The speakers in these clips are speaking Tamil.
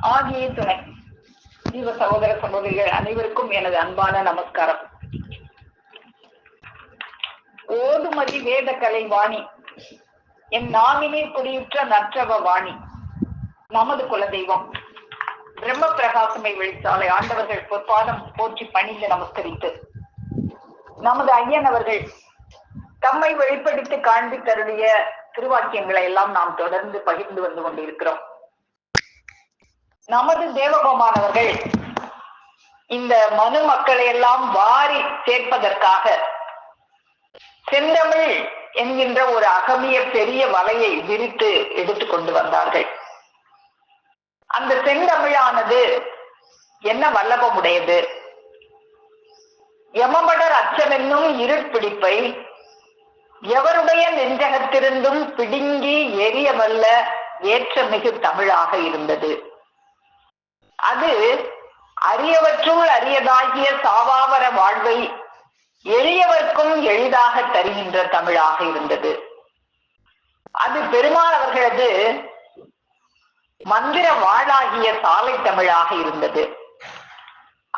ஆகிய துணை ஜீவ சகோதர சகோதரிகள் அனைவருக்கும் எனது அன்பான நமஸ்காரம். ஓதுமதி வேத கலை வாணி, என் நாவினே குடியுற்ற நற்றவ வாணி, நமது குலதெய்வம் பிரம்ம பிரகாசமை வெளிச்சாலை ஆண்டவர்கள் பொற்பாதம் போற்றி பணிந்து நமஸ்கரித்து, நமது ஐயன் அவர்கள் தம்மை வெளிப்படுத்தி காண்பித்தருடைய திருவாக்கியங்களை எல்லாம் நாம் தொடர்ந்து பகிர்ந்து வந்து கொண்டிருக்கிறோம். நமது தேவகோமானவர்கள் இந்த மனு மக்களை எல்லாம் வாரி சேர்ப்பதற்காக செந்தமிழ் என்கின்ற ஒரு அகமிய பெரிய வலையை விரித்து எடுத்து கொண்டு வந்தார்கள். அந்த செந்தமிழானது என்ன வல்லபமுடையது? யமபடர் அச்சமென்னும் இருட்பிடிப்பை எவருடைய நெஞ்சகத்திருந்தும் பிடுங்கி எரிய வல்ல ஏற்றமிகு தமிழாக இருந்தது. அது அரியவற்றுள் அரியதாகிய சாவாவர வாழ்வை எளியவர்க்கும் எளிதாக தருகின்ற தமிழாக இருந்தது. அது பெருமாள் அவர்களது மந்திர வாழாகிய சாலை தமிழாக இருந்தது.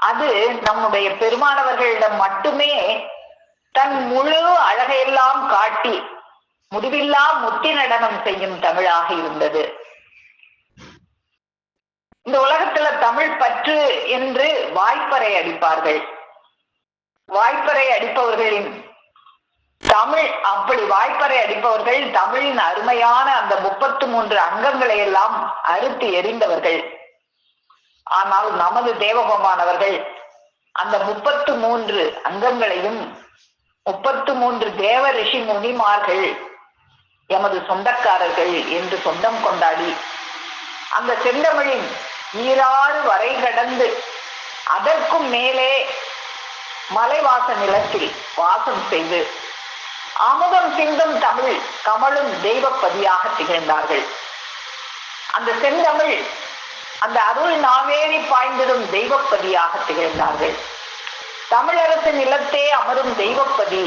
அது நம்முடைய பெருமானவர்களிடம் மட்டுமே தன் முழு அழகையெல்லாம் காட்டி முடிவில்லா முத்தி நடனம் செய்யும் தமிழாக இருந்தது. இந்த உலகத்துல தமிழ் பற்று என்று வாய்ப்பறை அடிப்பார்கள். வாய்ப்பறை அடிப்பவர்களின் தமிழ் அப்படி வாய்ப்பறை அடிப்பவர்கள் தமிழின் அருமையான அந்த 33 அங்கங்களை எல்லாம் அறுத்து எறிந்தவர்கள். ஆனால் நமது தேவகோமானவர்கள் அந்த 33 அங்கங்களையும் 33 தேவ ரிஷி முனிமார்கள் எமது சொந்தக்காரர்கள் என்று சொந்தம் கொண்டாடி அந்த செந்தமிழின் ஈராறு வரை கடந்து அதற்கும் மேலே மலைவாச நிலத்தில் வாசம் செய்து அமுதம் சிந்தும் தமிழ் கமலும் தெய்வப்பதியாக திகழ்ந்தார்கள். அந்த செந்தமிழ் அந்த அருள் நாவேறி பாய்ந்திடும் தெய்வப்பதியாக திகழ்ந்தார்கள். தமிழரசு நிலத்தே அமரும் தெய்வப்பதி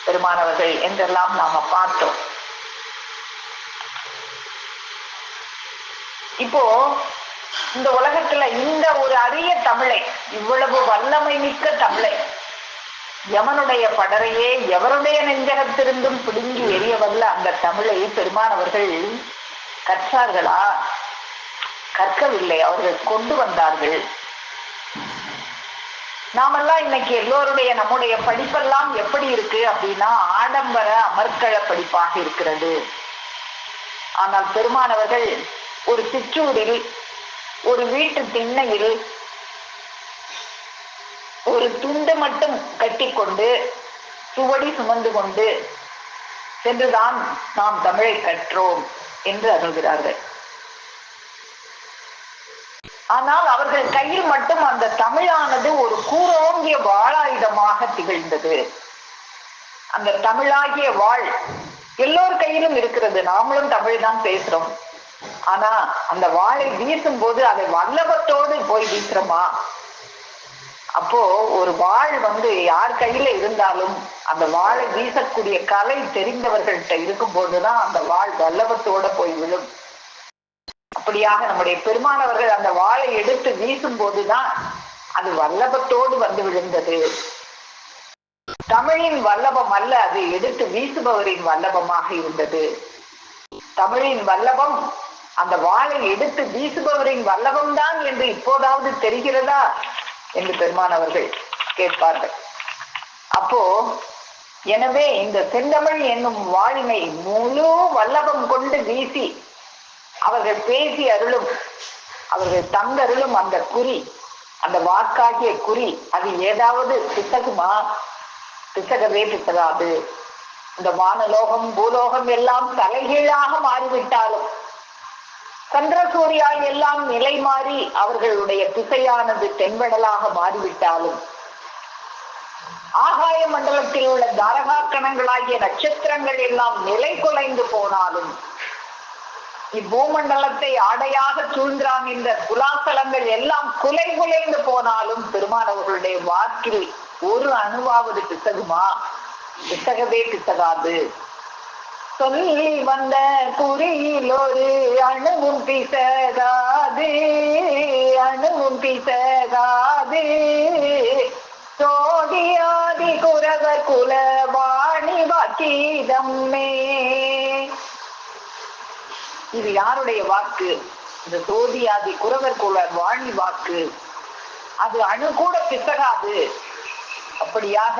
பெருமானவர்கள் என்றெல்லாம் நாம பார்த்தோம். இப்போ இந்த உலகத்துல இந்த ஒரு அரிய தமிழை, இவ்வளவு வல்லமை மிக்க தமிழை, யமனுடைய படரையே எவருடைய நெஞ்சகத்திருந்தும் பிடுங்கி எரிய வல்ல அந்த தமிழை பெருமானவர்கள் கற்றார்களா? கற்கவில்லை, அவர்கள் கொண்டு வந்தார்கள். நாமெல்லாம் இன்னைக்கு எல்லோருடைய நம்முடைய படிப்பெல்லாம் எப்படி இருக்கு அப்படின்னா ஆடம்பர அமர்க்கள படிப்பாக இருக்கிறது. ஆனால் பெருமானவர்கள் ஒரு சிற்றூரில் ஒரு வீட்டு திண்ணையில் ஒரு துண்டு மட்டும் கட்டி கொண்டு சுவடி சுமந்து கொண்டு சென்றுதான் நாம் தமிழை கற்றோம் என்று அருள்கிறார்கள். ஆனால் அவர்கள் கையில் மட்டும் அந்த தமிழானது ஒரு கூரோங்கிய வாளாயுதமாக திகழ்ந்தது. அந்த தமிழாகிய வாழ் எல்லோர் கையிலும் இருக்கிறது. நாமளும் தமிழ் தான் பேசுறோம். ஆனா அந்த வாளை வீசும் போது அதை வல்லபத்தோடு போய் வீசுறோமா? அப்போ ஒரு வாழ் யார் கையில இருந்தாலும் அந்த வாளை வீசக்கூடிய கலை தெரிந்தவர்கள்ட்ட இருக்கும் போதுதான் அந்த வாழ் வல்லபத்தோட போய் விழும். அப்படியாக நம்முடைய பெருமானவர்கள் அந்த வாளை எடுத்து வீசும் போதுதான் அது வல்லபத்தோடு வந்து விழுந்தது. தமிழின் வல்லபம் அல்ல, அது எடுத்து வீசுபவரின் வல்லபமாக இருந்தது. தமிழின் வல்லபம் அந்த வாளை எடுத்து வீசுபவரின் வல்லபம் தான் என்று இப்போதாவது தெரிகிறதா என்று பெருமானவர்கள் கேட்பார்கள். அப்போ எனவே இந்த செந்தமிழ் என்னும் வாளினை முழு வல்லபம் கொண்டு வீசி அவர்கள் பேசி அருளும், அவர்கள் தங்கருளும் அந்த குறி, அந்த வாக்காகிய குறி, அது ஏதாவது பிசகுமா? பிசகவே பிசகாது. இந்த வானலோகம் பூலோகம் எல்லாம் தலைகீழாக மாறிவிட்டாலும், சந்திரசூரியா எல்லாம் நிலை மாறி அவர்களுடைய திசையானது தென்வடலாக மாறிவிட்டாலும், ஆகாய மண்டலத்தில் உள்ள தாரகா கணங்களாகிய நட்சத்திரங்கள் எல்லாம் நிலை குலைந்து போனாலும், இப்பூமண்டலத்தை ஆடையாக சூழ்ந்தான் இந்த குலாசலங்கள் எல்லாம் குலை குலைந்து போனாலும் பெருமானவர்களுடைய வாக்கில் ஒரு அணுவாவது பிசகுமா? பிசகவே பிசகாது. சொல்லி வந்த குறியில் ஒரு அணுவும் பிசகாது, அணுவும் பிசகாது. சோதியாதி குரவ குல வாணி வாக்கீதம்மே. இது யாருடைய வாக்கு? இந்த சோதியாதி குரவர் குல வாணி வாக்கு. அது அணு கூட பிசகாது. அப்படியாக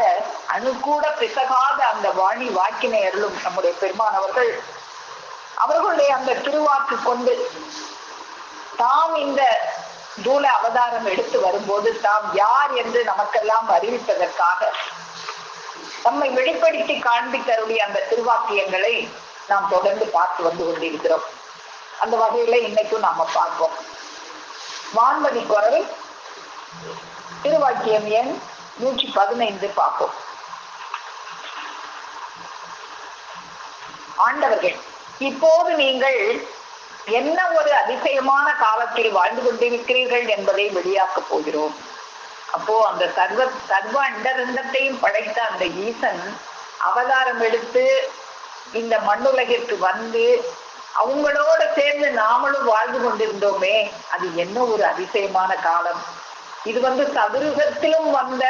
அணு கூட பிசகாத அந்த வாணி வாக்கினை அருளும் நம்முடைய பெருமான் அவர்கள் அவர்களுடைய அந்த திருவாக்கு கொண்டு தாம் இந்த தூல அவதாரம் எடுத்து வரும்போது தாம் யார் என்று நமக்கெல்லாம் அறிவிப்பதற்காக நம்மை வெளிப்படுத்தி காண்பித்தருடைய அந்த திருவாக்கியங்களை நாம் தொடர்ந்து பார்த்து வந்து கொண்டிருக்கிறோம். அந்த வகையில இன்னைக்கும் நாம பார்ப்போம். வான்மதி குரல் திருவாக்கியம் எண் 115 பார்ப்போம். ஆண்டவர்கள், இப்போது நீங்கள் என்ன ஒரு அதிசயமான காலத்தில் வாழ்ந்து கொண்டிருக்கிறீர்கள் என்பதை வெளியாக்கப் போகிறோம். அப்போ அந்த சர்வ அண்டரண்டத்தையும் படைத்த அந்த ஈசன் அவதாரம் எடுத்து இந்த மண்ணுலகிற்கு வந்து அவங்களோட சேர்ந்து நாமளும் வாழ்ந்து கொண்டிருந்தோமே, அது என்ன ஒரு அதிசயமான காலம். இது சதுரகத்திலும் வந்த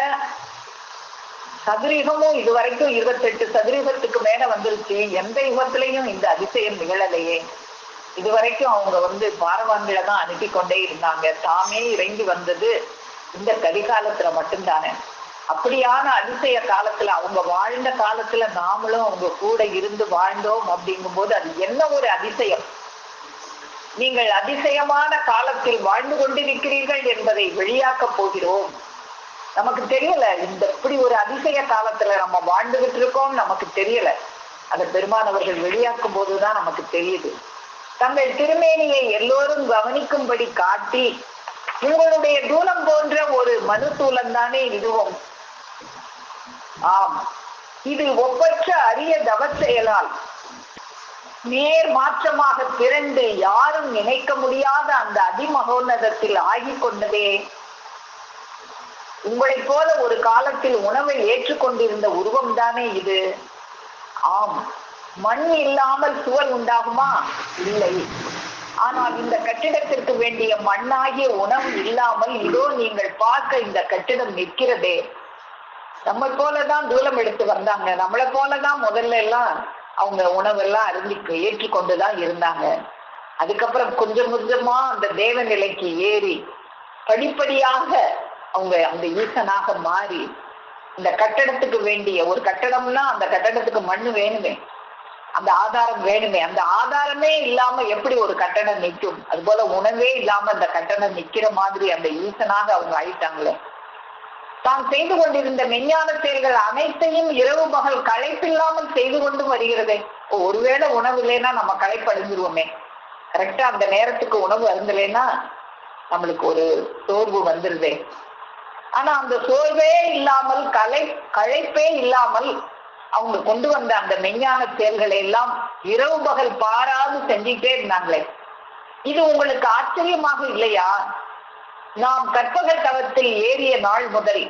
சதுரகமும் இதுவரைக்கும் 28 சதுரகத்துக்கு மேல வந்துருச்சு. எந்த யுகத்திலையும் இந்த அதிசயம் நிகழலையே. இதுவரைக்கும் அவங்க பாரவான்களை தான் அனுப்பி கொண்டே இருந்தாங்க. தாமே இறங்கி வந்தது இந்த கலிகாலத்துல மட்டும்தானே. அப்படியான அதிசய காலத்துல அவங்க வாழ்ந்த காலத்துல நாமளும் அவங்க கூட இருந்து வாழ்ந்தோம். அப்படிங்கும் போது அது என்ன ஒரு அதிசயம். நீங்கள் அதிசயமான காலத்தில் வாழ்ந்து கொண்டிருக்கிறீர்கள் என்பதை வெளியாக்க போகிறோம். நமக்கு தெரியல இந்த இப்படி ஒரு அதிசய காலத்துல நம்ம வாழ்ந்துகிட்டு இருக்கோம், நமக்கு தெரியல. அந்த பெருமானவர்கள் வெளியாக்கும் போதுதான் நமக்கு தெரியுது. தங்கள் திருமேனியை எல்லோரும் கவனிக்கும்படி காட்டி, உங்களுடைய தூலம் போன்ற ஒரு மனு தூலம் தானே இதுவும். ஆம், இது ஒப்பற்ற அரிய தவ செயலால் நேர் மாற்றமாக திரண்டு யாரும் நினைக்க முடியாத அந்த அதிமகோன்னதத்தில் ஆகிக் கொண்டதே. உங்களை போல ஒரு காலத்தில் உணவை ஏற்றுக்கொண்டிருந்த உருவம் தானே இது. ஆம், மண் இல்லாமல் சுவர் உண்டாகுமா? இல்லை. ஆனால் இந்த கட்டிடத்திற்கு வேண்டிய மண்ணாகிய உணவு இல்லாமல் இதோ நீங்கள் பார்க்க இந்த கட்டிடம் நிற்கிறதே. நம்ம போலதான் தூரம் எடுத்து வந்தாங்க. நம்மளை போலதான் முதல்ல எல்லாம் அவங்க உணவெல்லாம் அருந்தி ஏற்றுக்கொண்டுதான் இருந்தாங்க. அதுக்கப்புறம் கொஞ்சம் கொஞ்சமா அந்த தேவ நிலைக்கு ஏறி படிப்படியாக அவங்க அந்த ஈசனாக மாறி இந்த கட்டடத்துக்கு வேண்டிய ஒரு கட்டடம்னா அந்த கட்டடத்துக்கு மண்ணு வேணுமே, அந்த ஆதாரம் வேணுமே. அந்த ஆதாரமே இல்லாம எப்படி ஒரு கட்டடம் நிற்கும்? அது போல உணவே இல்லாம அந்த கட்டடம் நிக்கிற மாதிரி அந்த ஈசனாக அவங்க ஆயிட்டாங்களே. தான் செய்து கொண்டிருந்த மெஞ்ஞான செயல்கள் அனைத்தையும் இரவு பகல் களைப்பில்லாமல் செய்து கொண்டு வருகிறதே. ஒருவேளை உணவு இல்லைன்னா நம்ம களைப்படைஞ்சிருவோமே. கரெக்டா அந்த நேரத்துக்கு உணவு அருந்தலைன்னா நம்மளுக்கு ஒரு சோர்வு வந்துருதே. ஆனா அந்த சோர்வே இல்லாமல் களைப்பே இல்லாமல் அவங்க கொண்டு வந்த அந்த மெஞ்ஞான செயல்களை எல்லாம் இரவு பகல் பாராது செஞ்சுட்டே இருந்தாங்களே. இது உங்களுக்கு ஆச்சரியமாக இல்லையா? நாம் கற்பக தவத்தில் ஏறிய நாள் முதல்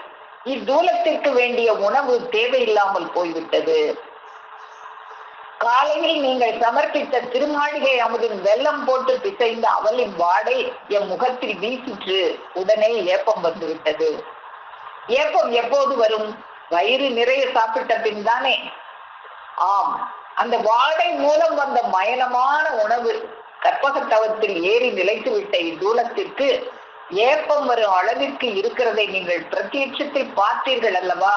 இத்தூலத்திற்கு வேண்டிய உணவு தேவையில்லாமல் போய்விட்டது. காலையில் நீங்கள் சமர்ப்பித்த திருமாளிகை அமுதின் வெல்லம் போட்டு பிசைந்த அவளின் வாடை என் முகத்தில் வீசிற்று. உடனே ஏப்பம் வந்துவிட்டது. ஏப்பம் எப்போது வரும்? வயிறு நிறைய சாப்பிட்ட பின் தானே. ஆம், அந்த வாடை மூலம் வந்த மயனமான உணவு கற்பகத்தவத்தில் ஏறி நிலைத்து விட்ட இத்தூலத்திற்கு ஏப்பம் வரும் அளவிற்கு இருக்கிறதை நீங்கள் பிரத்யட்சத்தில் பார்த்தீர்கள் அல்லவா?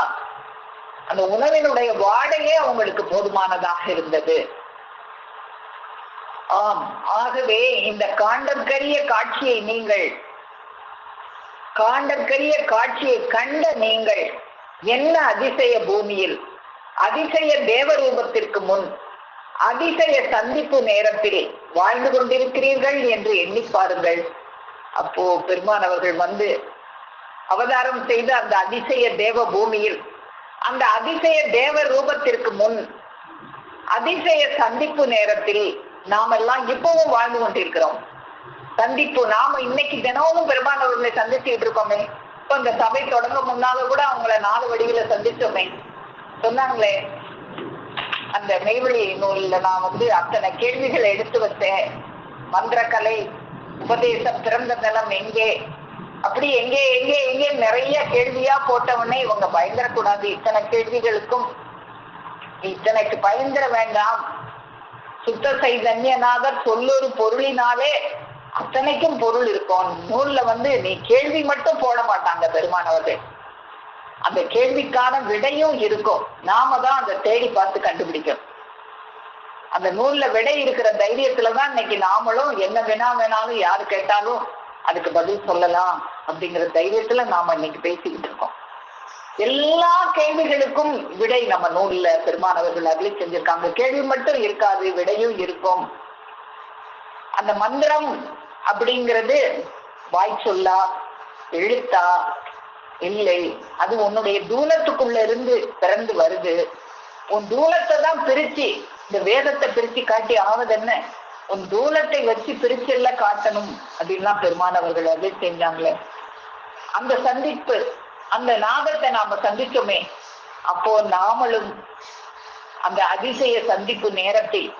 அந்த உணவினுடைய வாடையே அவங்களுக்கு போதுமானதாக இருந்தது. ஆம், ஆகவே இந்த காண்டற்கரிய காட்சியை கண்ட நீங்கள் என்ன அதிசய பூமியில் அதிசய தேவரூபத்திற்கு முன் அதிசய சந்திப்பு நேரத்தில் வாழ்ந்து கொண்டிருக்கிறீர்கள் என்று எண்ணி பாருங்கள். அப்போ பெருமானவர்கள் அவதாரம் செய்த அந்த அதிசய தேவ பூமியில் அந்த அதிசய தேவ ரூபத்திற்கு முன் அதிசய சந்திப்பு நேரத்தில் நாமெல்லாம் இப்பவும் வாழ்ந்து கொண்டிருக்கிறோம். சந்திப்பு நாம இன்னைக்கு தினமும் பெருமானவர்களை சந்திச்சுட்டு இருக்கோமே. இப்ப இந்த சபை தொடங்க முன்னால கூட அவங்கள 4 வடிவில சந்திச்சோமே. சொன்னாங்களே, அந்த மெய்வழி நூல்ல நான் அத்தனை கேள்விகளை எடுத்து வச்சேன். மந்திரக்கலை, உபதேசம், பிறந்த நிலம் எங்கே, அப்படி எங்கே எங்கே எங்கே நிறைய கேள்வியா போட்டவொடனே இவங்க பயந்துடக்கூடாது. இத்தனை கேள்விகளுக்கும் இத்தனைக்கு பயந்துட வேண்டாம். சுத்த சைதன்யநாதர் சொல்லொரு பொருளினாலே அத்தனைக்கும் பொருள் இருக்கும். நூல்ல நீ கேள்வி மட்டும் போட மாட்டாங்க பெருமானவர்கள், அந்த கேள்விக்கான விடையும் இருக்கும். நாம தான் அதை தேடி பார்த்து கண்டுபிடிக்கணும். அந்த நூல்ல விடை இருக்கிற தைரியத்துலதான் இன்னைக்கு நாமளும் என்ன வேணாலும் யாரு கேட்டாலும் அதுக்கு பதில் சொல்லலாம் அப்படிங்கிற தைரியத்துல நாம இன்னைக்கு பேசிக்கிட்டு இருக்கோம். எல்லா கேள்விகளுக்கும் விடை நம்ம நூல்ல பெருமானவர்கள் அருளி செஞ்சிருக்காங்க. கேள்வி மட்டும் இருக்காது, விடையும் இருக்கும். அந்த மந்திரம் அப்படிங்கிறது வாய் சொல்லா, எழுத்தா இல்லை, அது உன்னுடைய தூலத்துக்குள்ள இருந்து பிறந்து வருது. உன் தூலத்தை தான் பிரிச்சு, இந்த வேதத்தை பிரிச்சு காட்டி ஆவது என்ன, உன் தூலத்தை வச்சு பிரிச்சு எல்லாம் காட்டணும் அப்படின்லாம் பெருமானவர்கள் அதை செஞ்சாங்களே. அந்த சந்திப்பு, அந்த நாதத்தை நாம சந்திச்சோமே, அப்போ நாமளும் அந்த அதிசய சந்திப்பு நேரத்தில்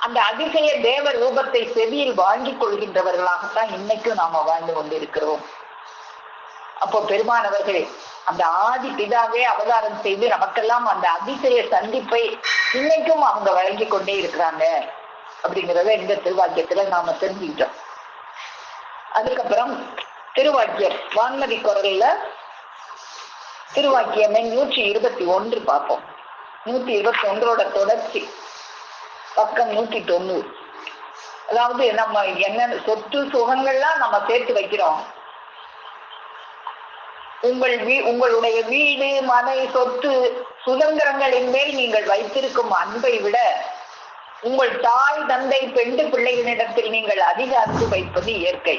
அந்த அதிசய தேவ ரூபத்தை செவியில் வாங்கிக் கொள்கின்றவர்களாகத்தான் இன்னைக்கும் நாம வாழ்ந்து கொண்டிருக்கிறோம். அப்போ பெருமானவர்கள் அந்த ஆதி பிதாவே அவதாரம் செய்து நமக்கெல்லாம் அந்த அதிசய சந்திப்பை இன்னைக்கும் அவங்க வழங்கி கொண்டே இருக்கிறாங்க அப்படிங்கிறத இந்த திருவாக்கியத்துல நாம தெரிஞ்சுக்கிட்டோம். அதுக்கப்புறம் திருவாக்கியம் வான்மதி குரல்ல திருவாக்கியமே 121 பார்ப்போம். 121ஓட தொடர்ச்சி, பக்கம் 190. அதாவது நம்ம என்ன சொத்து சுகங்கள்லாம் நம்ம சேர்த்து வைக்கிறோம். உங்களுடைய வீடு, மனை, சொத்து, சுதந்திரங்களின் மேல் நீங்கள் வைத்திருக்கும் அன்பை விட உங்கள் தாய், தந்தை, பெண்டு பிள்ளைகளிடத்தில் நீங்கள் அதிக அன்பு வைப்பது இயற்கை.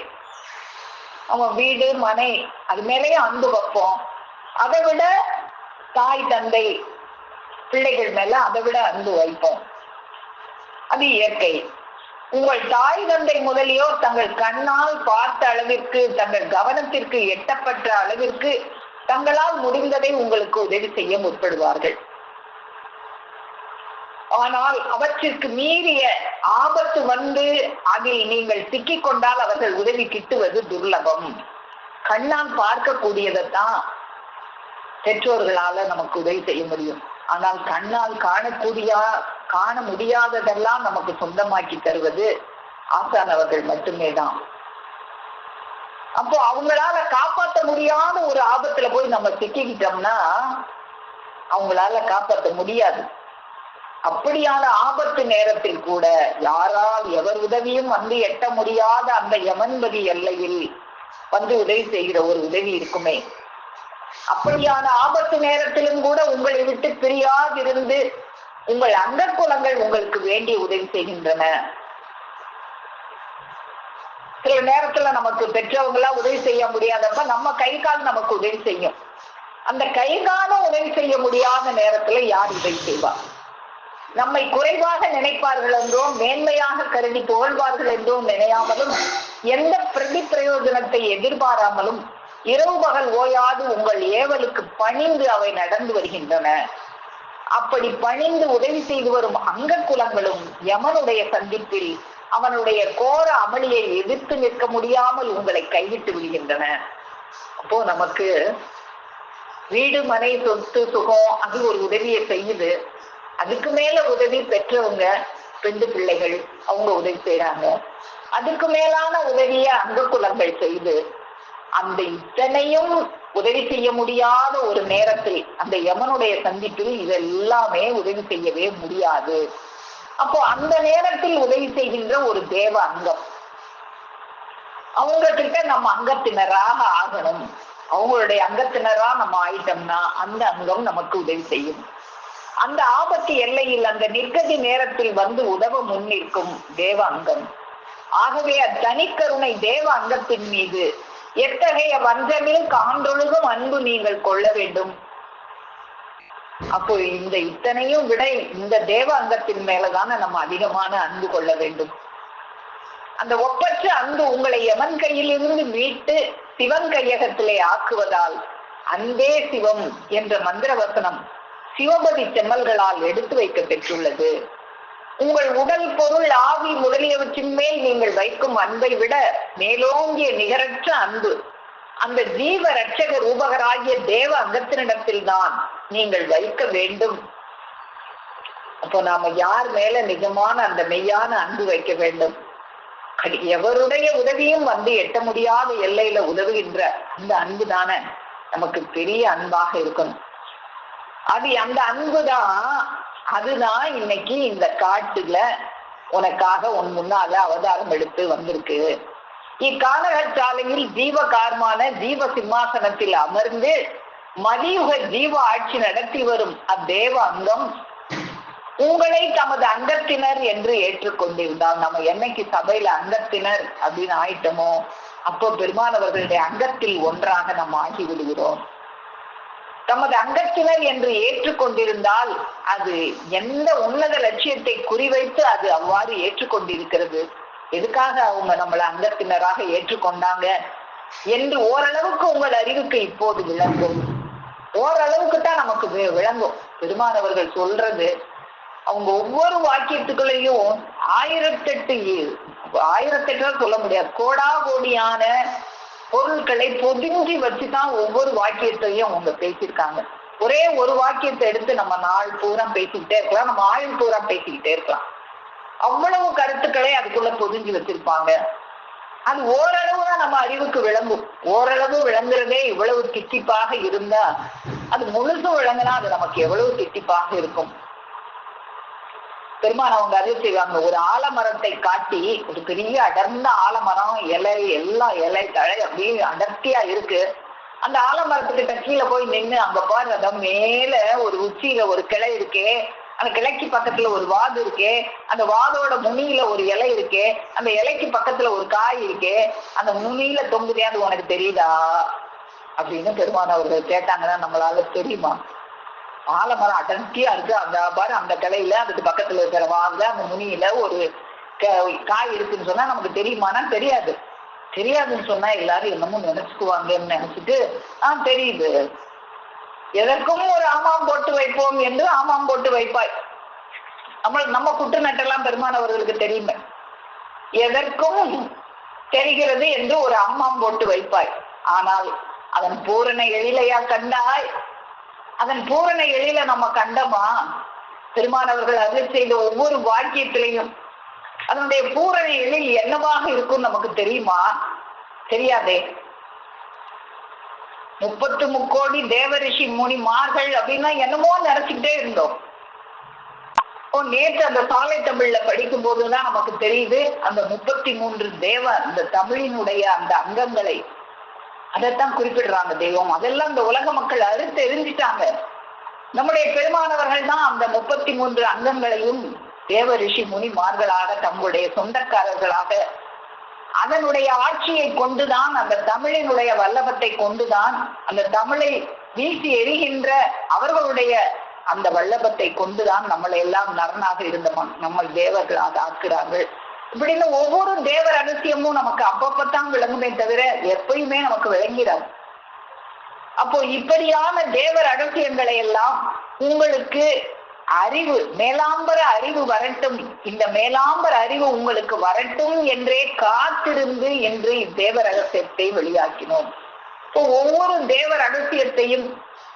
அவங்க வீடு, மனை அது மேலேயே அன்பு வைப்போம். அதை விட தாய், தந்தை, பிள்ளைகள் மேல அதை விட அன்பு வைப்போம். அது இயற்கை. உங்கள் தாய், தந்தை முதலியோர் தங்கள் கண்ணால் பார்த்த அளவிற்கு, தங்கள் கவனத்திற்கு எட்டப்பட்ட அளவிற்கு தங்களால் முடிந்ததை உங்களுக்கு உதவி செய்ய முற்படுவார்கள். ஆனால் அவற்றிற்கு மீறிய ஆபத்து அதில் நீங்கள் சிக்கிக் கொண்டால் அவர்கள் உதவி கிட்டுவது துர்லபம். கண்ணால் பார்க்கக்கூடியதைத்தான் பெற்றோர்களால நமக்கு உதவி செய்ய முடியும். ஆனால் கண்ணால் காண முடியாததெல்லாம் நமக்கு சொந்தமாக்கி தருவது ஆசானவர்கள் மட்டுமே தான். அப்போ அவங்களால காப்பாற்ற முடியாத ஒரு ஆபத்துல போய் நம்ம சிக்கிக்கிட்டோம்னா அவங்களால காப்பாற்ற முடியாது. அப்படியான ஆபத்து நேரத்தில் கூட யாரால் எவர் உதவியும் எட்ட முடியாத அந்த யமன்பதி எல்லையில் உதவி செய்கிற ஒரு உதவி இருக்குமே, அப்படியான ஆபத்து நேரத்திலும் கூட உங்களை விட்டு பிரியாதிருந்து உங்கள் அங்க குலங்கள் உங்களுக்கு வேண்டிய உதவி செய்கின்றன. சில நேரத்துல நமக்கு பெற்றவங்களா உதவி செய்ய முடியாதப்ப நம்ம கை கால் நமக்கு உதவி செய்யும். அந்த கை கால உதவி செய்ய முடியாத நேரத்துல யார் உதவி செய்வார்? நம்மை குறைவாக நினைப்பார்கள் என்றோ, மேன்மையாக கருதி புகழ்வார்கள் என்றோ நினையாமலும், எந்த பிரதி பிரயோஜனத்தை எதிர்பாராமலும் இரவு பகல் ஓயாது உங்கள் ஏவலுக்கு பணிந்து அவை நடந்து வருகின்றன. அப்படி பணிந்து உதவி செய்து வரும் அங்க குலங்களும் யமனுடைய சந்திப்பில் அவனுடைய கோர அமளியை எதிர்த்து நிற்க முடியாமல் உங்களை கைவிட்டு விடுகின்றன. அப்போ நமக்கு வீடு, மனை, சொத்து, சுகம் அது ஒரு உதவியை செய்யுது. அதுக்கு மேல உதவி பெற்றவங்க, பெண்டு பிள்ளைகள் அவங்க உதவி செய்யறாங்க. அதுக்கு மேலான உதவிய அங்க குலங்கள் செய்து அந்த இத்தனையும் உதவி செய்ய முடியாத ஒரு நேரத்தில் அந்த யமனுடைய சந்திப்பில் இதெல்லாமே உதவி செய்யவே முடியாது. அப்போ அந்த நேரத்தில் உதவி செய்கின்ற ஒரு தேவ அங்கம், அவங்க கிட்ட நம்ம அங்கத்தினராக ஆகணும். அவங்களுடைய அங்கத்தினரா நம்ம ஆயிட்டோம்னா அந்த அங்கம் நமக்கு உதவி செய்யும். அந்த ஆபத்து எல்லையில் அந்த நிர்கதி நேரத்தில் உதவ முன்னிற்கும் தேவ அங்கம். ஆகவே அத்தனிக்கருணை தேவ அங்கத்தின் மீது எத்தகைய வஞ்சமில் காண்டொழுகும் அன்பு நீங்கள் கொள்ள வேண்டும். அப்போ இந்த இத்தனையும் விட இந்த தேவ அங்கத்தின் மேலதான நம்ம அதிகமான அன்பு கொள்ள வேண்டும். அந்த ஒப்பற்ற அன்பு உங்களை எவன் கையிலிருந்து மீட்டு சிவன் கையகத்திலே ஆக்குவதால் அன்பே சிவம் என்ற மந்திர வசனம் சிவபதி செம்மல்களால் எடுத்து வைக்க பெற்றுள்ளது. உங்கள் உடல், பொருள், ஆவி முதலியவற்றின் மேல் நீங்கள் வைக்கும் அன்பை விட மேலோங்கிய நிகரற்ற அன்பு அந்த ஜீவ ரட்சக ரூபகராகிய தேவ அங்கத்தினிடத்தில் தான் நீங்கள் வைக்க வேண்டும். அப்போ நாம யார் மேல நிஜமான அந்த மெய்யான அன்பு வைக்க வேண்டும்? எவருடைய உதவியும் வந்து எட்ட முடியாத எல்லையில உதவுகின்ற அந்த அன்பு தானே நமக்கு பெரிய அன்பாக இருக்கணும். அது அந்த அன்புதான், அதுதான் இன்னைக்கு இந்த காட்டுல உனக்காக உன் முன்னால அவதாரம் எடுத்து வந்திருக்கு. இக்காலகச்சாலையில் ஜீவகார்மான ஜீவ சிம்மாசனத்தில் அமர்ந்து மதியுக ஜீவ ஆட்சி நடத்தி வரும் அத்தேவ அங்கம் உங்களை தமது அங்கத்தினர் என்று ஏற்றுக்கொண்டிருந்தால், நம்ம என்னைக்கு சபையில அங்கத்தினர் அப்படின்னு ஆயிட்டோமோ அப்போ பெருமானவர்களுடைய அங்கத்தில் ஒன்றாக நம்ம ஆகி விடுகிறோம். தமது அங்கத்தினர் என்று ஏற்றுக்கொண்டிருந்தால் அது எந்த உன்னத லட்சியத்தை குறிவைத்து அது அவ்வாறு ஏற்றுக்கொண்டிருக்கிறது? எதுக்காக அவங்க நம்மளை அங்கத்தினராக ஏற்றுக்கொண்டாங்க என்று ஓரளவுக்கு உங்கள் அறிவுக்கு இப்போது விளங்கும். ஓரளவுக்கு தான் நமக்கு விளங்கும். பெருமானவர்கள் சொல்றது அவங்க ஒவ்வொரு வாக்கியத்துக்குள்ளேயும் ஆயிரத்தெட்டு சொல்ல முடியாது, கோடா கோடியான பொருட்களை பொதிஞ்சி வச்சுதான் ஒவ்வொரு வாக்கியத்தையும் அவங்க பேசியிருக்காங்க. ஒரே ஒரு வாக்கியத்தை எடுத்து நம்ம நாள் பூரா பேசிக்கிட்டே இருக்கலாம், நம்ம ஆயுள் பூரா பேசிக்கிட்டே இருக்கலாம். அவ்வளவு கருத்துக்களை அதுக்குள்ள பொதிஞ்சு வச்சிருப்பாங்க. அது ஓரளவு தான் நம்ம அறிவுக்கு விளங்கும். ஓரளவு விளங்குறதே இவ்வளவு தித்திப்பாக இருந்தா அது முழுசும் விளங்குனா அது நமக்கு எவ்வளவு தித்திப்பாக இருக்கும். பெருமான் அவங்க அறிவு செய்வாங்க. ஒரு ஆலமரத்தை காட்டி, ஒரு பெரிய அடர்ந்த ஆலமரம், இலை எல்லாம் இலை தழை அப்படியே அடர்த்தியா இருக்கு. அந்த ஆலமரத்துக்கிட்ட கீழே போய் நின்று அங்க பாரு, அதான் மேல ஒரு உச்சியில ஒரு கிளை இருக்கே, அந்த கிளைக்கு பக்கத்துல ஒரு வாது இருக்கே, அந்த வாதோட நுனியில ஒரு இலை இருக்கே, அந்த இலைக்கு பக்கத்துல ஒரு காய் இருக்கே, அந்த நுனியில தொங்குதே, அது உனக்கு தெரியுதா அப்படின்னு பெருமான் அவர்கள் கேட்டாங்கன்னா நம்மளால தெரியுமா? ஆலமரம் அடர்த்தியா இருக்கு, அந்த பாரு அந்த கிளையில அதுக்கு பக்கத்துல இருக்கிற வாதுல அந்த நுனியில ஒரு காய் இருக்குன்னு சொன்னா நமக்கு தெரியுமானா தெரியாது. தெரியாதுன்னு சொன்னா எல்லாரும் என்னமோ நினைச்சுக்குவாங்கன்னு நினைச்சிட்டு தெரியுது, எதற்கும் ஒரு ஆமாம் போட்டு வைப்போம் என்று ஆமாம் போட்டு வைப்பாய். நம்ம குற்று நட்டெல்லாம் பெருமானவர்களுக்கு தெரியுமே. எதற்கும் தெரிகிறது என்று ஒரு ஆமாம் போட்டு வைப்பாய். ஆனால் அதன் பூரண எழிலையா கண்டாய்? அதன் பூரண எழில நம்ம கண்டமா? பெருமானவர்கள் அருள் செய்த ஒவ்வொரு வாக்கியத்திலையும் அதனுடைய பூரண எழில் என்னவாக இருக்கும் நமக்கு தெரியுமா? தெரியாதே. 33 தேவரிஷி முனிமார்கள் அப்படின்னா என்னமோ நினைச்சுக்கிட்டே இருந்தோம். நேற்று அந்த சாலை தமிழ்ல படிக்கும் போதுதான் நமக்கு தெரியுது அந்த 33 அந்த தமிழினுடைய அந்த அங்கங்களை அதைத்தான் குறிப்பிடுறாங்க தெய்வம். அதெல்லாம் இந்த உலக மக்கள் அறுத்து எரிஞ்சிட்டாங்க. நம்முடைய பெருமானவர்கள் தான் அந்த 33 அங்கங்களையும் தேவ ரிஷி முனிமார்களாக தங்களுடைய சொந்தக்காரர்களாக அதனுடைய ஆட்சியை கொண்டுதான், அந்த தமிழினுடைய வல்லபத்தை கொண்டுதான், அந்த தமிழை வீசி எரிகின்ற அவர்களுடைய அந்த வல்லபத்தை கொண்டுதான் நம்மளை எல்லாம் நரனாக இருந்த நம்ம தேவர்களாக ஆக்குறார்கள். இப்படின்னு ஒவ்வொரு தேவ ரகசியமும் நமக்கு அப்பப்பத்தான் விளங்குமே தவிர எப்பயுமே நமக்கு விளங்கிறாது. அப்போ இப்படியான தேவ ரகசியங்களை எல்லாம் உங்களுக்கு அறிவு, மேலாம்பர அறிவு வரட்டும், இந்த மேலாம்பர அறிவு உங்களுக்கு வரட்டும் என்றே காத்திருந்து என்று இத்தேவ ரகசியத்தை வெளியாக்கினோம். இப்போ ஒவ்வொரு தேவ ரகசியத்தையும்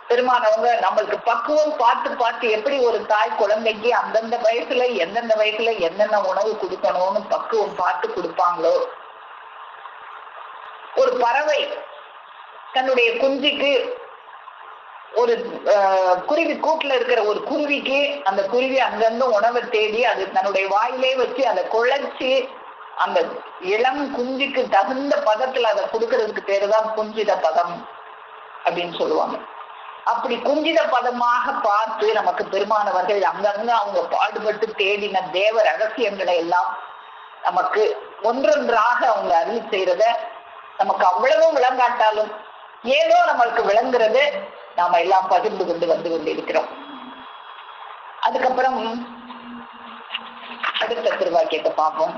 பெருமானவங்க நம்மளுக்கு பக்குவம் பார்த்து பார்த்து எப்படி ஒரு தாய் குழந்தைக்கு அந்தந்த வயசுல எந்தெந்த வயசுல என்னென்ன உணவு கொடுக்கணும்னு பக்குவம் பார்த்து கொடுப்பாங்களோ, ஒரு பறவை தன்னுடைய குஞ்சுக்கு ஒரு குருவி கூட்டுல இருக்கிற ஒரு குருவிக்கு அந்த குருவி அங்கங்க உணவை தேடி அது தன்னுடைய வாயிலே வச்சு அதை குழைச்சி அந்த இளம் குஞ்சுக்கு தகுந்த பதத்துல அதை கொடுக்கறதுக்கு பேருதான் குஞ்சித பதம் அப்படின்னு சொல்லுவாங்க. அப்படி குஞ்சித பதமாக பார்த்து நமக்கு பெருமானவர்கள் அங்கங்க அவங்க பாடுபட்டு தேடின தேவ ரகசியங்களை எல்லாம் நமக்கு ஒன்றொன்றாக அவங்க அருள் செய்யறத நமக்கு அவ்வளவும் விளங்காட்டாலும் ஏதோ நம்மளுக்கு விளங்குறது நாம எல்லாம் பகிர்ந்து கொண்டு வந்து கொண்டிருக்கிறோம். அதுக்கப்புறம் அடுத்த திருவாக்கியத்தை பார்ப்போம்.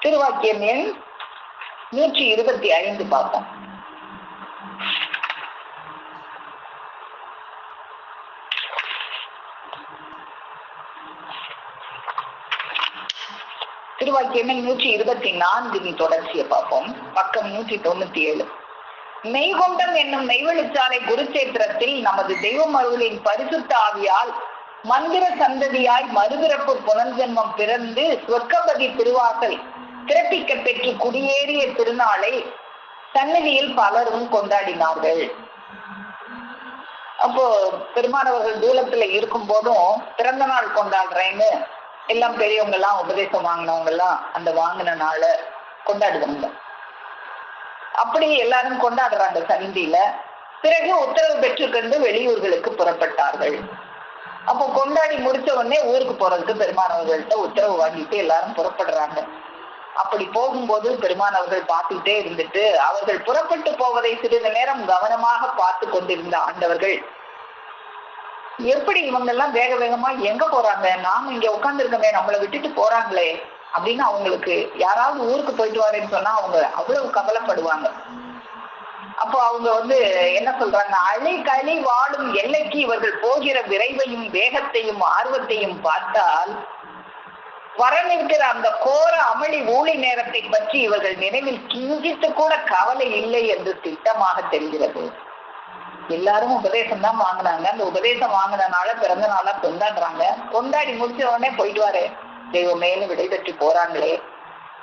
திருவாக்கியம் எண் 125 பார்ப்போம். திருவாக்கியமே 124 நீ தொடர்ச்சியை பார்ப்போம். பக்கம் 197. மெய்கொண்டம் என்னும் மெய்வெளிச்சாலை குருச்சேத்திரத்தில் நமது தெய்வம் அருளின் பரிசுத்த ஆவியால் மந்திர சந்ததியாய் மறுபிறப்பு புனர்ஜென்மம் பிறந்து சொர்க்கப்பதி திருவாசல் பிறப்பிக்க பெற்று குடியேறிய திருநாளை சந்நிதியில் பலரும் கொண்டாடினார்கள். அப்போ பெருமானவர்கள் தூலத்துல இருக்கும் போதும் பிறந்த நாள் கொண்டாடுறேன்னு எல்லாம் பெரியவங்க எல்லாம் உபதேசம் வாங்கினவங்க எல்லாம் அந்த வாங்கின நாளை கொண்டாடுவாங்க. அப்படி எல்லாரும் கொண்டாடுறாங்க சந்நிதியில. பிறகு உத்தரவு பெற்றுக்கொண்டு வெளியூர்களுக்கு புறப்பட்டார்கள். அப்போ கொண்டாடி முடிச்ச உடனே ஊருக்கு போறதுக்கு பெருமானவர்கள்ட்ட உத்தரவு வாங்கிட்டு எல்லாரும் புறப்படுறாங்க. அப்படி போகும்போது பெருமானவர்கள் பார்த்துக்கிட்டே இருந்துட்டு அவர்கள் புறப்பட்டு போவதை சிறிது நேரம் கவனமாக பார்த்து கொண்டிருந்த ஆண்டவர்கள், எப்படி இவங்க எல்லாம் வேக வேகமா எங்க போறாங்க, நாம இங்க உட்கார்ந்து இருக்கமே, நம்மளை விட்டுட்டு போறாங்களே அப்படின்னு அவங்களுக்கு யாராவது ஊருக்கு போயிட்டு வரேன்னு சொன்னா அவங்க அவ்வளவு கவலைப்படுவாங்க. அப்போ அவங்க என்ன சொல்றாங்க, அழி களி வாழும் எல்லைக்கு இவர்கள் போகிற விரைவையும் வேகத்தையும் ஆர்வத்தையும் பார்த்தால் வரவிருக்கிற அந்த கோர அமளி ஊழி நேரத்தை பற்றி இவர்கள் நினைவில் கிஞ்சித்து கூட கவலை இல்லை என்று திட்டமாக தெரிகிறது. எல்லாரும் உபதேசம் தான் வாங்கினாங்க. அந்த உபதேசம் வாங்கினால பிறந்த நாளா கொண்டாடுறாங்க. கொண்டாடி முடிச்ச உடனே போயிட்டு வாரு தெய்வமேனு விடை பெற்று போறாங்களே.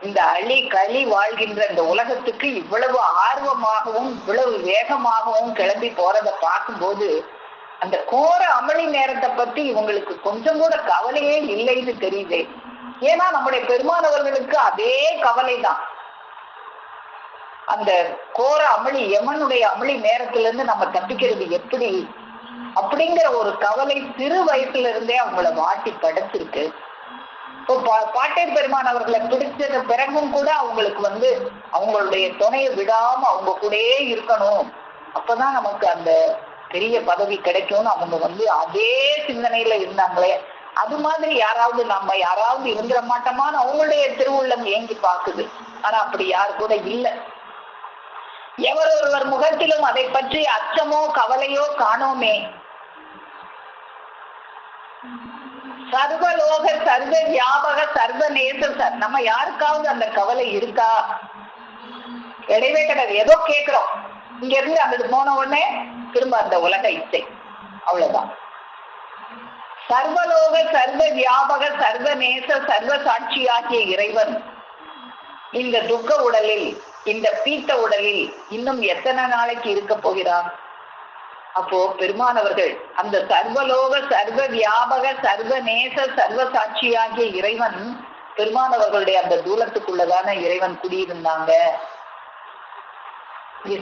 இந்த அழி களி வாழ்கின்ற இந்த உலகத்துக்கு இவ்வளவு ஆர்வமாகவும் இவ்வளவு வேகமாகவும் கிளம்பி போறத பார்க்கும்போது அந்த கோர அமளி நேரத்தை பத்தி இவங்களுக்கு கொஞ்சம் கூட கவலையே இல்லைன்னு தெரியுது. ஏன்னா நம்முடைய பெருமானவர்களுக்கு அதே கவலை தான். அந்த கோர அமளி யமனுடைய அமளி நேரத்துல இருந்து நம்ம தப்பிக்கிறது எப்படி அப்படிங்கிற ஒரு கவலை சிறு வயசுல இருந்தே அவங்கள வாட்டி படைச்சிருக்கு. இப்போ பாட்டேர் பெருமான் அவர்களை பிடிச்சது பிறகும் கூட அவங்களுக்கு அவங்களுடைய துணையை விடாம அவங்க கூடயே இருக்கணும், அப்பதான் நமக்கு அந்த பெரிய பதவி கிடைக்கும்னு அவங்க அதே சிந்தனையில இருந்தாங்களே. அது மாதிரி யாராவது இருந்துட மாட்டோமான்னு அவங்களுடைய திருவுள்ளம் ஏங்கி பார்க்குது. ஆனா அப்படி யாரு கூட இல்லை. எவரொருவர் முகத்திலும் அதை பற்றி அச்சமோ கவலையோ காணோமே. சர்வலோக சர்வ வியாபக சர்வ நேச நம்ம யாருக்காவது அந்த கவலை இருக்கா? கிடையவே கிடையாது. ஏதோ கேட்கிறோம், இங்க இருந்து அங்கிட்டு போன உடனே திரும்ப அந்த உலக இச்சை, அவ்வளவுதான். சர்வலோக சர்வ வியாபக சர்வ நேச சர்வ சாட்சியாகிய இறைவன் இந்த துக்க உடலில், இந்த பீத்த உடலில் இன்னும் எத்தனை நாளைக்கு இருக்க போகிறான்? அப்போ பெருமானவர்கள் அந்த சர்வலோக சர்வ வியாபக சர்வ நேச சர்வ சாட்சியாகிய இறைவன் பெருமானவர்களுடைய அந்த தூலத்துக்குள்ளதான இறைவன் குடியிருந்தாங்க.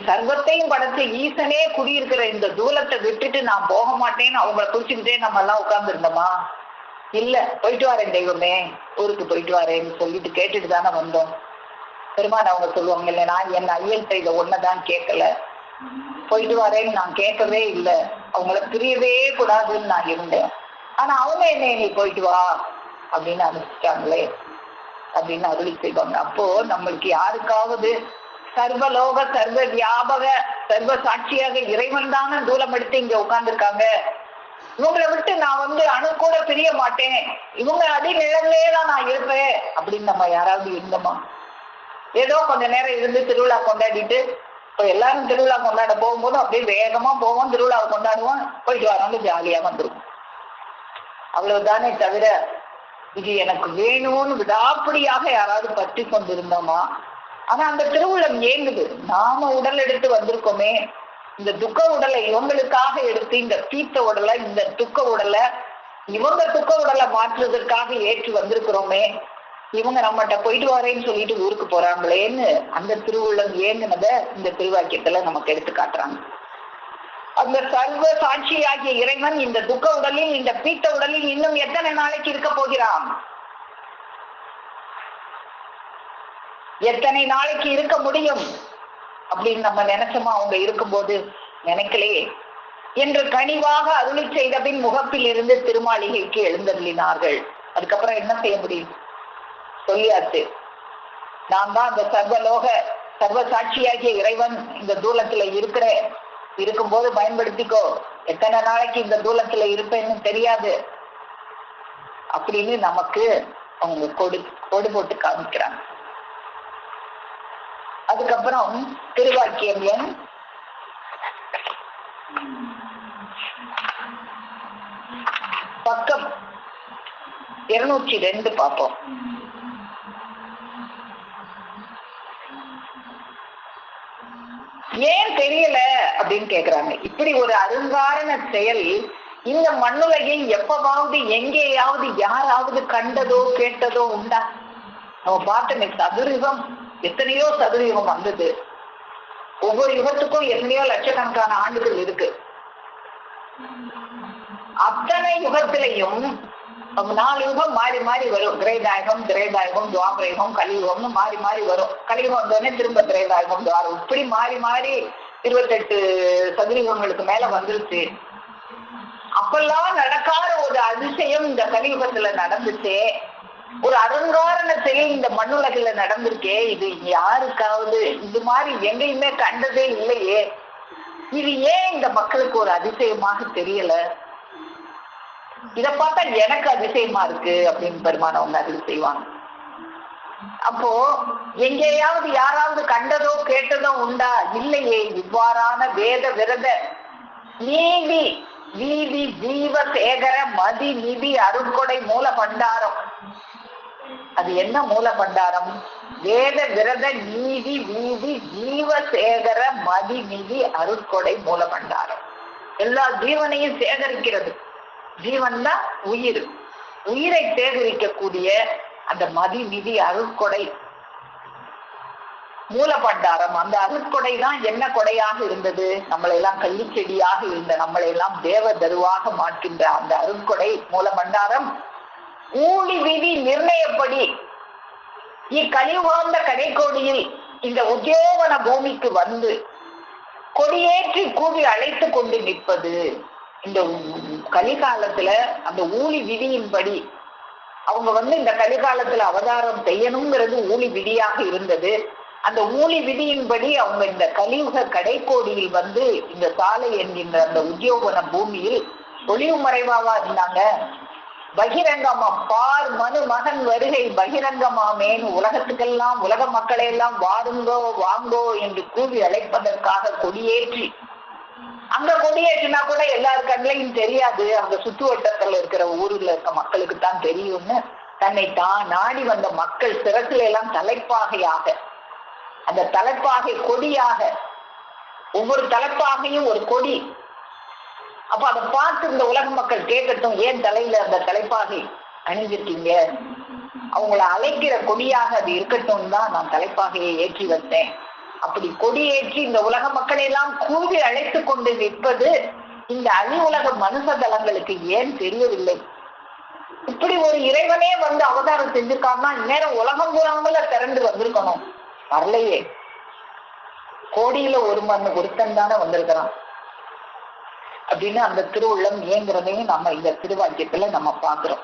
சர்வத்தையும் படைத்து ஈசனே குடியிருக்கிற இந்த தூலத்தை விட்டுட்டு நான் போக மாட்டேன்னு அவங்களை குறிச்சுக்கிட்டே நம்ம எல்லாம் உட்கார்ந்து இருந்தோமா? இல்ல, போயிட்டு வரேன் தெய்வமே, ஊருக்கு போயிட்டு வரேன்னு சொல்லிட்டு கேட்டுட்டு தானே வந்தோம். பெருமான் அவங்க சொல்லுவாங்க, இல்லை நான் என் ஐயல்கிட்ட இதை ஒன்னதான் கேட்கல, போயிட்டு வரேன்னு நான் கேட்கவே இல்லை, அவங்கள பிரியவே கூடாதுன்னு நான் இருந்தேன். ஆனா அவங்க என்ன நீ போயிட்டு வா அப்படின்னு அனுப்பிச்சிட்டாங்களே அப்படின்னு அருளி செய்வாங்க. அப்போ நம்மளுக்கு யாருக்காவது சர்வலோக சர்வ வியாபக சர்வ சாட்சியாக இறைவன் தானே தூலம் எடுத்து இங்க உட்கார்ந்துருக்காங்க, இவங்களை விட்டு நான் அணு கூட பிரிய மாட்டேன், இவங்க அடி நிழல்லே தான் நான் இருப்பேன் அப்படின்னு நம்ம யாராவது இருந்தோமா? ஏதோ கொஞ்ச நேரம் இருந்து திருவிழா கொண்டாடிட்டு, இப்போ எல்லாரும் திருவிழா கொண்டாட போகும்போது அப்படியே வேகமா போவோம், திருவிழாவை கொண்டாடுவோம், போயிட்டு வரோம்னு ஜாலியா வந்துருவோம். அவ்வளவுதானே தவிர இது எனக்கு வேணும்னு விடாப்படியாக யாராவது பற்றி கொண்டிருந்தோமா? ஆனா அந்த திருவுள்ளம் ஏங்குது. நாம உடல் எடுத்து வந்திருக்கோமே, இந்த துக்க உடலை இவங்களுக்காக எடுத்து, இந்த பீத்த உடலை, இந்த துக்க உடலை இவங்க துக்க உடலை மாற்றுவதற்காக ஏற்று வந்திருக்கிறோமே, இவங்க நம்மகிட்ட போயிட்டு வரேன்னு சொல்லிட்டு ஊருக்கு போறாங்களேன்னு அந்த திருவுள்ளம் ஏங்குனத இந்த திருவாக்கியத்துல நமக்கு எடுத்து காட்டுறாங்க. அந்த சர்வ சாட்சியாகிய இறைவன் இந்த துக்க உடலில், இந்த பீத்த உடலில் இன்னும் எத்தனை நாளைக்கு இருக்க போகிறான்? எத்தனை நாளைக்கு இருக்க முடியும் அப்படின்னு நம்ம நினைச்சோமா? அவங்க இருக்கும்போது நினைக்கலையே என்று கனிவாக அருளி செய்த பின் முகப்பில் இருந்து திருமாளிகைக்கு எழுந்தருளினார்கள். அதுக்கப்புறம் என்ன செய்ய முடியும்? சொல்லியாச்சு, நான் தான் அந்த சர்வலோக சர்வ சாட்சியாகிய இறைவன் இந்த தூலத்துல இருக்கிறேன், இருக்கும்போது பயன்படுத்திக்கோ, எத்தனை நாளைக்கு இந்த தூலத்துல இருப்பேன்னு தெரியாது அப்படின்னு நமக்கு அவங்க கொடு போட்டு காமிக்கிறாங்க. அதுக்கப்புறம் திருவாக்கியம் எண் 202 பார்ப்போம். ஏன் தெரியல அப்படின்னு கேக்குறாங்க. இப்படி ஒரு அருங்காரண செயல் இந்த மண்ணுலகில் எப்பவாவது எங்கேயாவது யாராவது கண்டதோ கேட்டதோ உண்டா? நம்ம பார்த்தோமே சதுர்யுகம், எத்தனையோ சதுர்யுகம் வந்தது. ஒவ்வொரு யுகத்துக்கும் எத்தனையோ லட்சக்கணக்கான ஆண்டுகள் இருக்கு. அத்தனை யுகத்திலையும் 4 யுகம் மாறி மாறி வரும். திரேதாயுகம், துவாபரயுகம், கலியுகம்னு மாறி மாறி வரும். கலியுகம் வந்தோடனே திரும்ப திரேதாயுகம், துவாரம், இப்படி மாறி மாறி 28 சதுரயுகங்களுக்கு மேல வந்துருச்சு. அப்பெல்லாம் நடக்காத ஒரு அதிசயம் இந்த கலியுகத்துல நடந்துச்சு. ஒரு அலங்காரண செயல் இந்த மண்ணுலகில நடந்திருக்கே, இது யாருக்காவது இது மாதிரி எங்கேயுமே கண்டதே இல்லையே, இது ஏன் இந்த மக்களுக்கு ஒரு அதிசயமாக தெரியல? இத பார்த்தா எனக்கு அதிசயமா இருக்கு அப்படின்னு பெருமானவங்க அதில் செய்வாங்க. அப்போ எங்கேயாவது யாராவது கண்டதோ கேட்டதோ உண்டா? இல்லையே. இவ்வாறான வேத விரத நீதி வீதி ஜீவ சேகர மதி நிதி அருட்கொடை மூல பண்டாரம். அது என்ன மூல பண்டாரம்? வேத விரத நீதி வீதி ஜீவ சேகர மதி நிதி அருட்கொடை மூல பண்டாரம். எல்லா ஜீவனையும் சேகரிக்கிறது. ஜீவன் தான் உயிர். உயிரை சேகரிக்கக்கூடிய அந்த மதி நிதி அருட்கொடை மூல பண்டாரம். அந்த அருட்கொடை தான் என்ன கொடையாக இருந்தது? நம்மளை எல்லாம் கள்ளி செடியாக இருந்த நம்மளை எல்லாம் தேவ தருவாக மாற்றுகின்ற அந்த அருட்கொடை மூல பண்டாரம் ஊழி விதி நிர்ணயப்படி இக்கலியுகாந்த கடைக்கோடியில் இந்த உத்தியோகன பூமிக்கு வந்து கொடியேற்றி கூவி அழைத்து கொண்டு நிற்பது. இந்த கலிகாலத்துல அந்த ஊழி விதியின்படி அவங்க இந்த கலிகாலத்துல அவதாரம் செய்யணுங்கிறது ஊழி விதியாக இருந்தது. அந்த ஊழி விதியின்படி அவங்க இந்த கலியுக கடைக்கோடியில் வந்து இந்த சாலை என்கின்ற அந்த உத்தியோகன பூமியில் ஒளிவு மறைவாவா இருந்தாங்க. பகிரங்கமா பார் மனு மகன் வருகை பகிரங்கமாமேன்னு உலகத்துக்கெல்லாம் உலக மக்களை எல்லாம் வாருங்கோ வாங்கோ என்று கூவி அழைப்பதற்காக கொடியேற்றி, அங்க கொடியேற்றினா கூட எல்லாரு கண்ணையும் தெரியாது, அங்க சுற்று வட்டத்துல இருக்கிற ஊர்ல இருக்க மக்களுக்கு தான் தெரியும்னு தன்னை தான் நாடி வந்த மக்கள் சிறகுல எல்லாம் தலைப்பாகையாக, அந்த தலைப்பாகை கொடியாக, ஒவ்வொரு தலைப்பாகையும் ஒரு கொடி. அப்ப அதை பார்த்து இந்த உலக மக்கள் கேட்கட்டும், ஏன் தலையில அந்த தலைப்பாகை அணிஞ்சிருக்கீங்க, அவங்கள அழைக்கிற கொடியாக அது இருக்கட்டும் தான் நான் தலைப்பாகையை ஏற்றி வந்தேன். அப்படி கொடியேற்றி இந்த உலக மக்களை எல்லாம் கூவி அழைத்து கொண்டு நிற்பது இந்த அணி உலக மனுஷ தலங்களுக்கு ஏன் தெரியவில்லை? இப்படி ஒரு இறைவனே வந்து அவதாரம் செஞ்சிருக்காங்கன்னா இந்நேரம் உலகம் பூராமல திரண்டு வந்திருக்கணும். வரலையே. கோடியில ஒருத்தன் தானே வந்திருக்கிறான் அப்படின்னு அந்த திருவுள்ளம் இயங்குறதையும் நம்ம இந்த திருவாக்கியத்துல நம்ம பாக்குறோம்.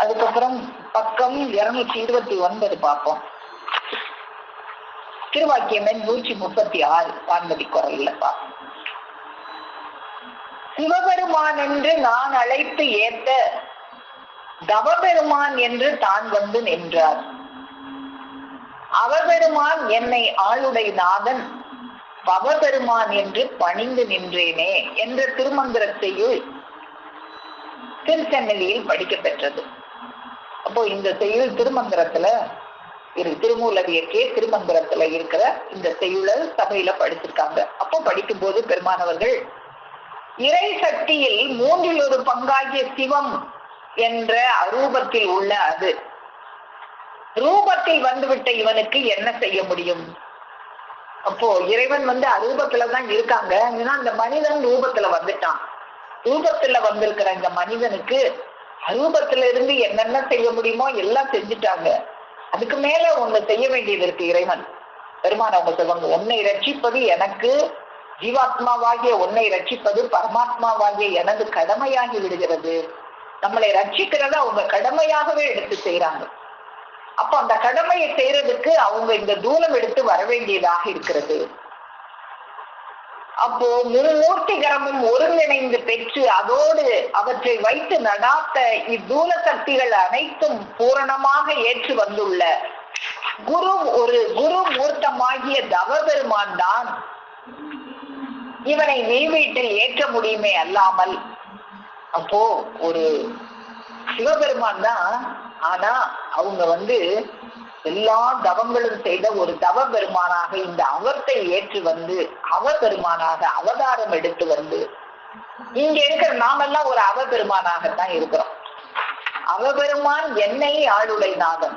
அதுக்கப்புறம் பக்கம் 229 பார்ப்போம். திருவாக்கியம் 136 வான்மதி குரல்ல பார்ப்போம். சிவபெருமான் என்று நான் அழைத்து ஏத்த தவபெருமான் என்று தான் வந்து நின்றார். அவபெருமான் என்னை ஆளுடை நாதன் பவபெருமான் என்று பணிந்து நின்றேனே என்ற திருமந்திரத்தையும் திருச்சென்னலியில் படிக்க பெற்றது. அப்போ இந்த செய்யுள் திருமந்திரத்துல திருமூலவியக்கே திருமந்திரத்துல இருக்கிற இந்த செய்யுளை சபையில படிச்சிருக்காங்க. அப்போ படிக்கும் போது பெருமானவர்கள் இறை சக்தியில் 1/3 பங்காகிய சிவம் என்ற அரூபத்தில் உள்ள அது ரூபத்தில் வந்துவிட்ட இவனுக்கு என்ன செய்ய முடியும்? அப்போ இறைவன் அரூபத்துலதான் இருக்காங்க. ஏன்னா அந்த மனிதன் ரூபத்துல வந்துட்டான். ரூபத்துல வந்திருக்கிற இந்த மனிதனுக்கு அரூபத்துல இருந்து என்னென்ன செய்ய முடியுமோ எல்லாம் செஞ்சுட்டாங்க. அதுக்கு மேல ஒண்ணு செய்ய வேண்டியது இருக்கு. இறைவன் பெருமான் அவங்க சொல்லுவாங்க, உன்னை ரட்சிப்பது எனக்கு, ஜீவாத்மாவாகிய உன்னை ரட்சிப்பது பரமாத்மாவாகிய எனது கடமையாகி விடுகிறது. நம்மளை ரட்சிக்கிறத அவங்க கடமையாகவே எடுத்து செய்யறாங்க. அப்ப அந்த கடமையை செய்யறதுக்கு அவங்க இந்த தூரம் எடுத்து வர வேண்டியதாக இருக்கிறது. அப்போ மும்மூர்த்திகரமும் ஒருங்கிணைந்து பெற்று அதோடு அவற்றை வைத்து நடாத்த இத்தூல சக்திகள் அனைத்தும் பூரணமாக ஏற்று வந்துள்ள ஒரு குரு மூர்த்தமாகிய தவபெருமான் தான் இவனை வீட்டில் ஏற்ற முடியுமே அல்லாமல். அப்போ ஒரு சிவபெருமான் தான், ஆனா அவங்க எல்லா தவங்களும் செய்த ஒரு தவ பெருமானாக இந்த அவத்தை ஏற்று வந்து அவபெருமானாக அவதாரம் எடுத்து வந்து இங்க இருக்கிற நாமெல்லாம் ஒரு அவபெருமானாகத்தான் இருக்கிறோம். அவபெருமான் என்னை ஆளுடை நாதன்,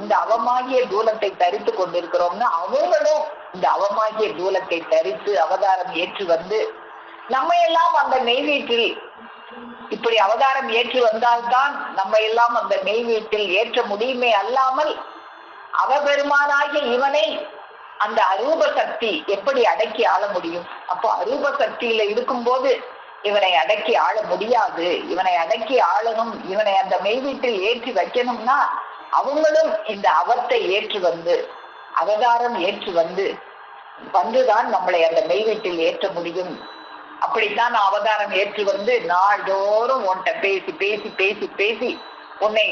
இந்த அவமாகிய தூலத்தை தரித்து கொண்டிருக்கிறோம்னா அவங்களும் இந்த அவமாகிய தூலத்தை தரித்து அவதாரம் ஏற்று வந்து நம்ம எல்லாம் அந்த நெய்வீட்டில் இப்படி அவதாரம் ஏற்று வந்தால்தான் நம்ம எல்லாம் அந்த நெய்வீட்டில் ஏற்ற முடியுமே அல்லாமல் அவபெருமானாகிய இவனை அந்த அரூப சக்தி எப்படி அடக்கி ஆள முடியும்? அப்போ அரூப சக்தியில இருக்கும்போது இவனை அடக்கி ஆள முடியாது. இவனை அடக்கி ஆளணும், இவனை அந்த மெய்வீட்டில் ஏற்றி வைக்கணும்னா அவங்களும் இந்த அவத்தை ஏற்று வந்து அவதாரம் ஏற்று வந்துதான் நம்மளை அந்த மெய்வீட்டில் ஏற்ற முடியும். அப்படித்தான் அவதாரம் ஏற்று வந்து நாள்தோறும் உன்கிட்ட பேசி பேசி பேசி பேசி உன்னை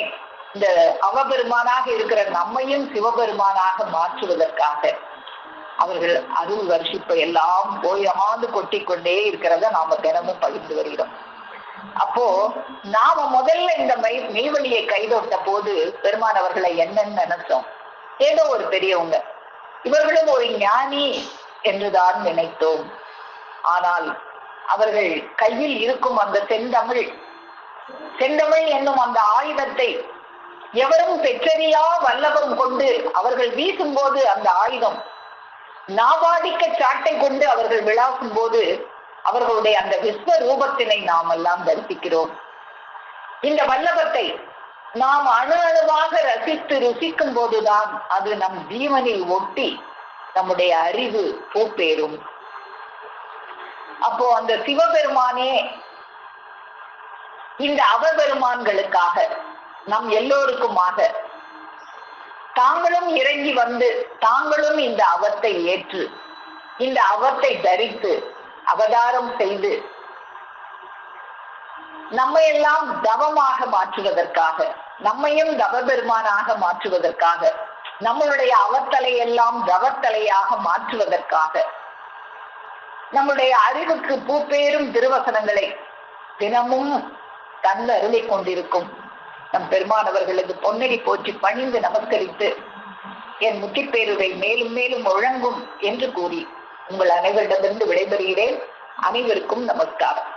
இந்த அவபெருமானாக இருக்கிற நம்மையும் சிவபெருமானாக மாற்றுவதற்காக அவர்கள் அருள் வருஷிப்பை எல்லாம் போயாந்து கொட்டி கொண்டே இருக்கிறத நாம தினமும் பகிர்ந்து வருகிறோம். அப்போ நாம முதல்ல இந்த மெய்வழியை கைதொட்ட போது பெருமான் அவர்களை என்னன்னு நினைச்சோம்? ஏதோ ஒரு பெரியவங்க, இவர்களும் ஒரு ஞானி என்றுதான் நினைத்தோம். ஆனால் அவர்கள் கையில் இருக்கும் அந்த செந்தமிழ் என்னும் அந்த ஆயுதத்தை எவரும் பெற்றறியா வல்லபம் கொண்டு அவர்கள் வீசும் போது அந்த ஆயுதம் நாவாடிக்க சாட்டை கொண்டு அவர்கள் விளாசும் போது அவர்களுடைய அந்த விஸ்வரூபத்தினை நாம் எல்லாம் தரிசிக்கிறோம். இந்த வல்லபத்தை நாம் அணு அணுவாக ரசித்து ருசிக்கும் போதுதான் அது நம் ஜீவனில் ஒட்டி நம்முடைய அறிவு பூப்பேறும். அப்போ அந்த சிவபெருமானே இந்த அவபெருமான்களுக்காக நம் எல்லோருக்குமாக தாங்களும் இறங்கி வந்து தாங்களும் இந்த அவத்தை ஏற்று இந்த அவத்தை தரித்து அவதாரம் செய்து நம்மையெல்லாம் தவமாக மாற்றுவதற்காக, நம்மையும் தவபெருமானாக மாற்றுவதற்காக, நம்மளுடைய அவத்தலையெல்லாம் தவத்தலையாக மாற்றுவதற்காக, நம்முடைய அறிவுக்கு பூப்பேறும் திருவசனங்களை தினமும் தந்து அருளி கொண்டிருக்கும் நம் பெருமானவர்களது பொன்னடி போற்றி பணிந்து நமஸ்கரித்து என் முத்திப்பேருவை மேலும் மேலும் ஒழங்கும் என்று கூறி உங்கள் அனைவரிடமிருந்து விடைபெறுகிறேன். அனைவருக்கும் நமஸ்காரம்.